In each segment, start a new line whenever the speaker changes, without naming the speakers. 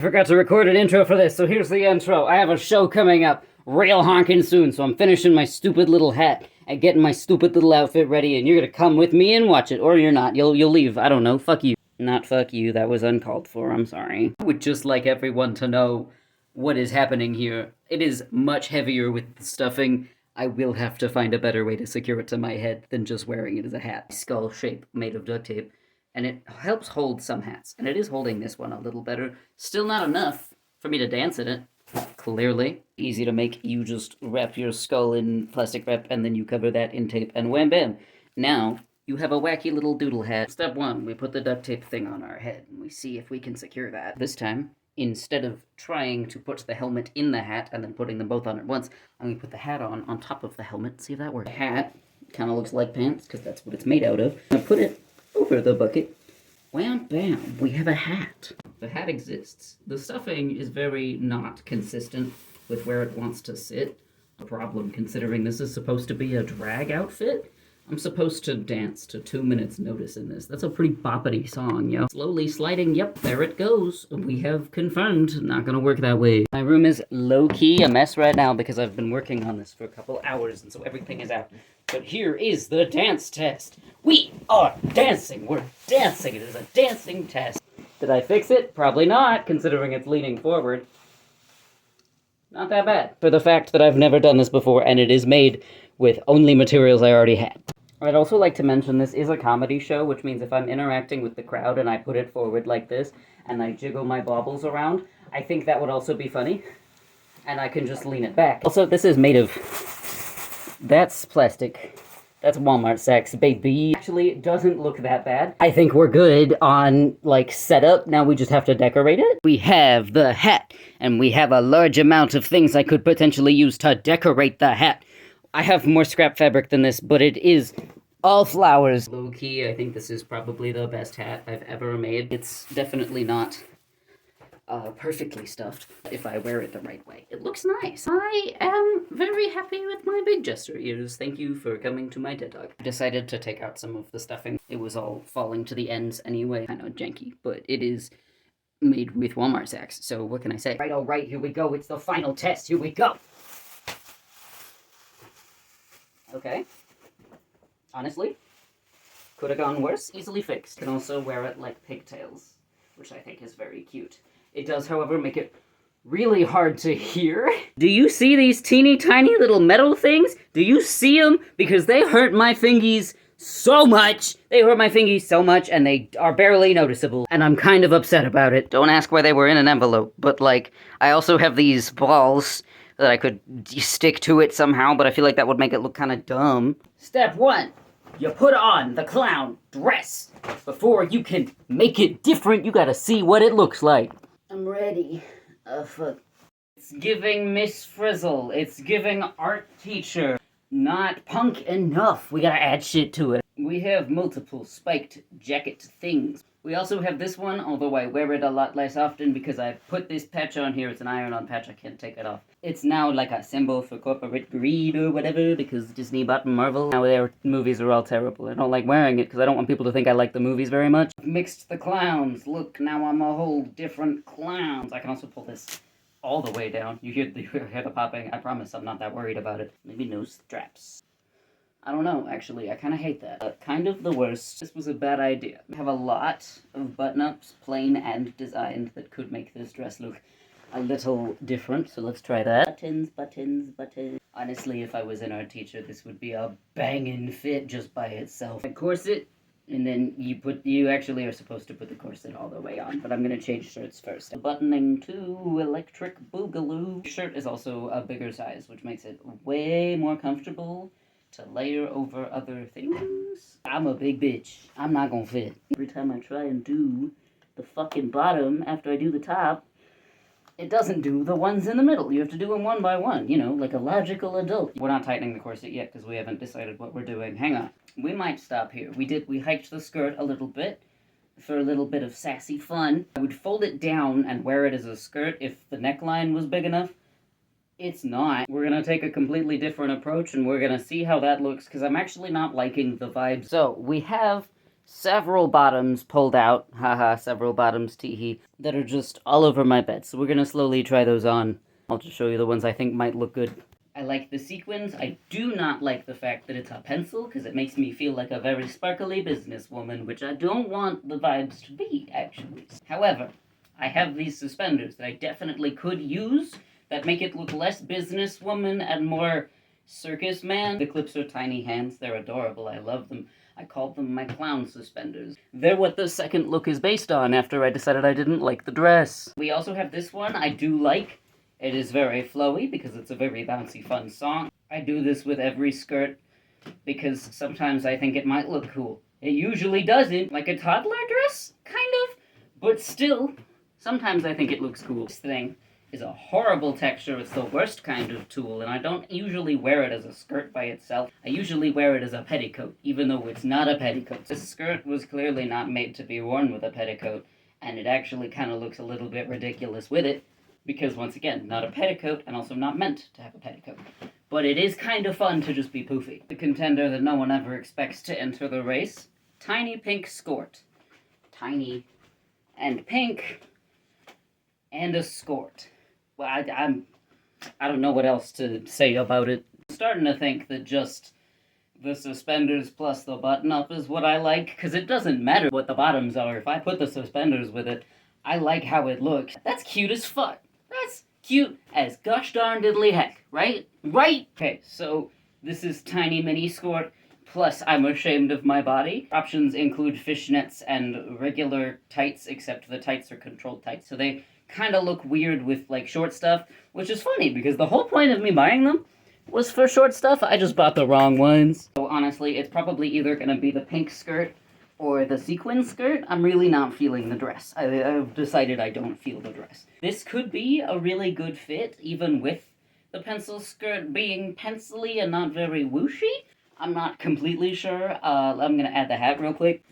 I forgot to record an intro for this, so here's the intro. I have a show coming up real honkin' soon, so I'm finishing my stupid little hat and getting my stupid little outfit ready, and you're gonna come with me and watch it, or you're not. You'll leave. I don't know. Fuck you. Not fuck you. That was uncalled for. I'm sorry. I would just like everyone to know what is happening here. It is much heavier with the stuffing. I will have to find a better way to secure it to my head than just wearing it as a hat. Skull shape made of duct tape. And it helps hold some hats. And it is holding this one a little better. Still not enough for me to dance in it, clearly. Easy to make. You just wrap your skull in plastic wrap, and then you cover that in tape, and wham bam. Now, you have a wacky little doodle hat. Step one, we put the duct tape thing on our head, and we see if we can secure that. This time, instead of trying to put the helmet in the hat and then putting them both on at once, I'm going to put the hat on top of the helmet, see if that works. The hat kind of looks like pants, because that's what it's made out of. I'm going to put it over the bucket. Wham bam, we have a hat. The hat exists. The stuffing is very not consistent with where it wants to sit. A problem, considering this is supposed to be a drag outfit. I'm supposed to dance to 2 minutes notice in this. That's a pretty boppity song, yo. Slowly sliding, yep, there it goes. We have confirmed, not gonna work that way. My room is low-key a mess right now because I've been working on this for a couple hours, and so everything is out. But here is the dance test. We are dancing. We're dancing. It is a dancing test. Did I fix it? Probably not, considering it's leaning forward. Not that bad. For the fact that I've never done this before, and it is made with only materials I already had. I'd also like to mention this is a comedy show, which means if I'm interacting with the crowd and I put it forward like this, and I jiggle my baubles around, I think that would also be funny. And I can just lean it back. Also, this is made of... That's plastic. That's Walmart sacks, baby. Actually, it doesn't look that bad. I think we're good on, like, setup. Now we just have to decorate it. We have the hat, and we have a large amount of things I could potentially use to decorate the hat. I have more scrap fabric than this, but it is all flowers. Low-key, I think this is probably the best hat I've ever made. It's definitely not perfectly stuffed if I wear it the right way. It looks nice. I am very happy with my big jester ears. Thank you for coming to my TED Talk. I decided to take out some of the stuffing. It was all falling to the ends anyway. Kind of janky, but it is made with Walmart sacks, so what can I say? All right, here we go. It's the final test. Here we go. Okay. Honestly, could have gone worse. Easily fixed. Can also wear it like pigtails, which I think is very cute. It does, however, make it really hard to hear. Do you see these teeny tiny little metal things? Do you see them? Because they hurt my fingies so much. They hurt my fingies so much, and they are barely noticeable. And I'm kind of upset about it. Don't ask why they were in an envelope, but like, I also have these balls that I could stick to it somehow, but I feel like that would make it look kind of dumb. Step one, you put on the clown dress. Before you can make it different, you gotta see what it looks like. I'm ready. Fuck. It's giving Miss Frizzle. It's giving art teacher. Not punk enough. We gotta add shit to it. We have multiple spiked jacket things. We also have this one, although I wear it a lot less often because I put this patch on here. It's an iron-on patch. I can't take it off. It's now like a symbol for corporate greed or whatever because Disney bought Marvel. Now their movies are all terrible. I don't like wearing it because I don't want people to think I like the movies very much. I've mixed the clowns. Look, now I'm a whole different clown. I can also pull this all the way down. You hear the popping. I promise I'm not that worried about it. Maybe no straps. I don't know, actually. I kind of hate that. Kind of the worst. This was a bad idea. I have a lot of button-ups, plain and designed, that could make this dress look a little different, so let's try that. Buttons, buttons, buttons. Honestly, if I was an art teacher, this would be a banging fit just by itself. A corset, and then you actually are supposed to put the corset all the way on, but I'm gonna change shirts first. Buttoning to electric boogaloo. Shirt is also a bigger size, which makes it way more comfortable to layer over other things. I'm a big bitch. I'm not gonna fit. Every time I try and do the fucking bottom after I do the top, it doesn't do the ones in the middle. You have to do them one by one, you know, like a logical adult. We're not tightening the corset yet because we haven't decided what we're doing. Hang on. We might stop here. We hiked the skirt a little bit for a little bit of sassy fun. I would fold it down and wear it as a skirt if the neckline was big enough. It's not. We're gonna take a completely different approach and we're gonna see how that looks because I'm actually not liking the vibes. So we have several bottoms pulled out, haha, several bottoms, teehee, that are just all over my bed. So we're gonna slowly try those on. I'll just show you the ones I think might look good. I like the sequins. I do not like the fact that it's a pencil, because it makes me feel like a very sparkly businesswoman, which I don't want the vibes to be, actually. However, I have these suspenders that I definitely could use that make it look less businesswoman and more circus man. The clips are tiny hands. They're adorable. I love them. I called them my clown suspenders. They're what the second look is based on after I decided I didn't like the dress. We also have this one I do like. It is very flowy because it's a very bouncy, fun song. I do this with every skirt because sometimes I think it might look cool. It usually doesn't, like a toddler dress, kind of, but still, sometimes I think it looks cool. This thing is a horrible texture. It's the worst kind of tulle, and I don't usually wear it as a skirt by itself. I usually wear it as a petticoat, even though it's not a petticoat. This skirt was clearly not made to be worn with a petticoat, and it actually kind of looks a little bit ridiculous with it, because once again, not a petticoat, and also not meant to have a petticoat. But it is kind of fun to just be poofy. The contender that no one ever expects to enter the race, tiny pink skirt. Tiny and pink and a skirt. Well, I don't know what else to say about it. I'm starting to think that just the suspenders plus the button-up is what I like, because it doesn't matter what the bottoms are. If I put the suspenders with it, I like how it looks. That's cute as fuck. That's cute as gosh darn diddly heck, right? Right? Okay, so this is tiny mini skirt, plus I'm ashamed of my body. Options include fishnets and regular tights, except the tights are controlled tights, so they kind of look weird with like short stuff, which is funny because the whole point of me buying them was for short stuff. I just bought the wrong ones. So honestly, it's probably either gonna be the pink skirt or the sequin skirt. I'm really not feeling the dress. I've decided I don't feel the dress. This could be a really good fit, even with the pencil skirt being pencil-y and not very whooshy. I'm not completely sure. I'm gonna add the hat real quick.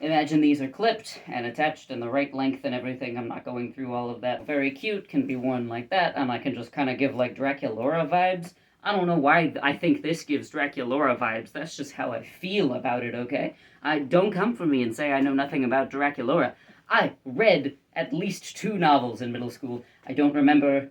Imagine these are clipped and attached in the right length and everything. I'm not going through all of that. Very cute, can be worn like that, and I can just kind of give like Draculaura vibes. I don't know why I think this gives Draculaura vibes. That's just how I feel about it, okay? Don't come for me and say I know nothing about Draculaura. I read at least 2 novels in middle school. I don't remember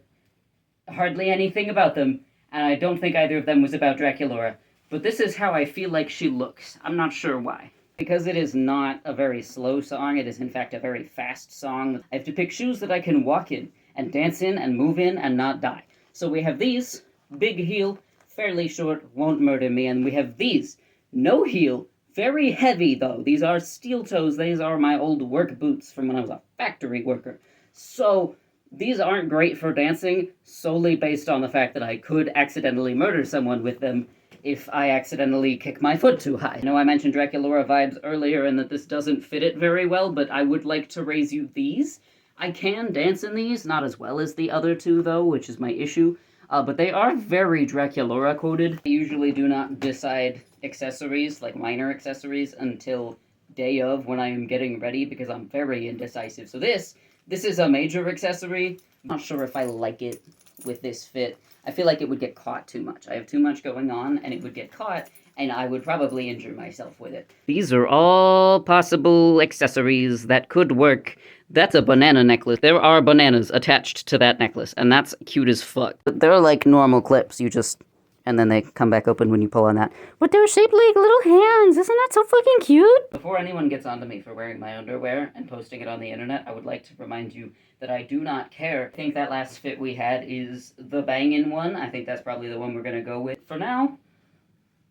hardly anything about them, and I don't think either of them was about Draculaura. But this is how I feel like she looks. I'm not sure why. Because it is not a very slow song, it is in fact a very fast song. I have to pick shoes that I can walk in, and dance in, and move in, and not die. So we have these, big heel, fairly short, won't murder me, and we have these, no heel, very heavy though. These are steel toes, these are my old work boots from when I was a factory worker. So these aren't great for dancing, solely based on the fact that I could accidentally murder someone with them if I accidentally kick my foot too high. I know I mentioned Draculaura vibes earlier and that this doesn't fit it very well, but I would like to raise you these. I can dance in these, not as well as the other two though, which is my issue, but they are very Draculaura coded. I usually do not decide accessories, like minor accessories, until day of when I am getting ready because I'm very indecisive. So this is a major accessory. I'm not sure if I like it with this fit. I feel like it would get caught too much. I have too much going on, and it would get caught, and I would probably injure myself with it. These are all possible accessories that could work. That's a banana necklace. There are bananas attached to that necklace, and that's cute as fuck. They're like normal clips. You just... and then they come back open when you pull on that. But they're shaped like little hands. Isn't that so fucking cute? Before anyone gets onto me for wearing my underwear and posting it on the internet, I would like to remind you that I do not care. I think that last fit we had is the bangin' one. I think that's probably the one we're gonna go with. For now,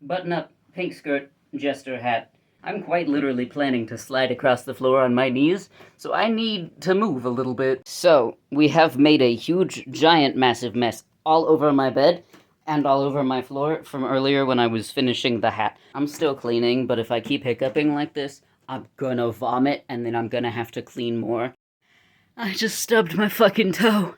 button up, pink skirt, jester hat. I'm quite literally planning to slide across the floor on my knees, so I need to move a little bit. So, we have made a huge, giant, massive mess all over my bed and all over my floor from earlier when I was finishing the hat. I'm still cleaning, but if I keep hiccuping like this, I'm gonna vomit, and then I'm gonna have to clean more. I just stubbed my fucking toe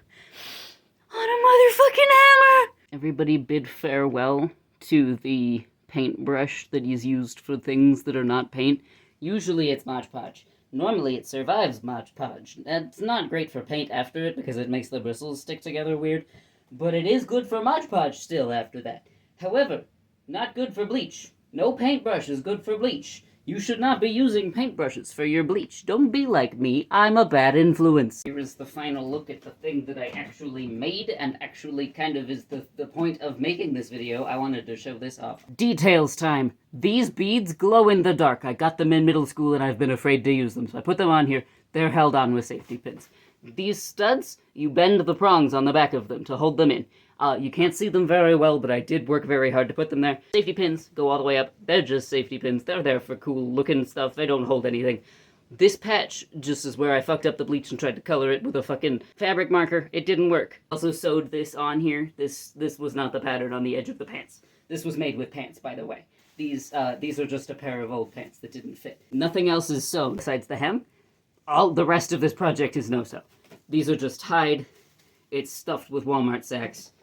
on a motherfucking hammer! Everybody bid farewell to the paintbrush that is used for things that are not paint. Usually it's Mod Podge. Normally it survives Mod Podge. That's not great for paint after it because it makes the bristles stick together weird. But it is good for Mod Podge still after that. However, not good for bleach. No paintbrush is good for bleach. You should not be using paintbrushes for your bleach. Don't be like me. I'm a bad influence. Here is the final look at the thing that I actually made, and actually kind of is the point of making this video. I wanted to show this off. Details time. These beads glow in the dark. I got them in middle school and I've been afraid to use them, so I put them on here. They're held on with safety pins. These studs, you bend the prongs on the back of them to hold them in. You can't see them very well, but I did work very hard to put them there. Safety pins go all the way up. They're just safety pins. They're there for cool looking stuff. They don't hold anything. This patch just is where I fucked up the bleach and tried to color it with a fucking fabric marker. It didn't work. Also sewed this on here. This was not the pattern on the edge of the pants. This was made with pants, by the way. These are just a pair of old pants that didn't fit. Nothing else is sewn besides the hem. All the rest of this project is no-sew. These are just tied. It's stuffed with Walmart sacks.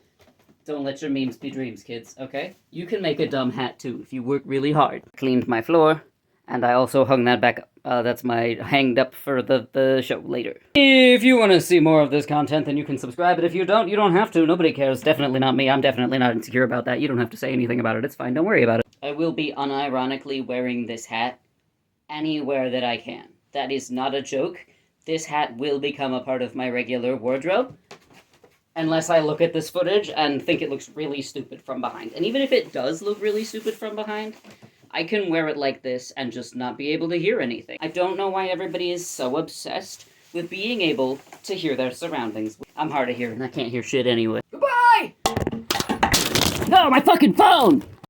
Don't let your memes be dreams, kids, okay? You can make a dumb hat, too, if you work really hard. Cleaned my floor, and I also hung that back up. That's my hanged up for the show later. If you want to see more of this content, then you can subscribe, but if you don't have to. Nobody cares. Definitely not me. I'm definitely not insecure about that. You don't have to say anything about it. It's fine. Don't worry about it. I will be unironically wearing this hat anywhere that I can. That is not a joke. This hat will become a part of my regular wardrobe. Unless I look at this footage and think it looks really stupid from behind. And even if it does look really stupid from behind, I can wear it like this and just not be able to hear anything. I don't know why everybody is so obsessed with being able to hear their surroundings. I'm hard of hearing. I can't hear shit anyway. Goodbye! No, my fucking phone!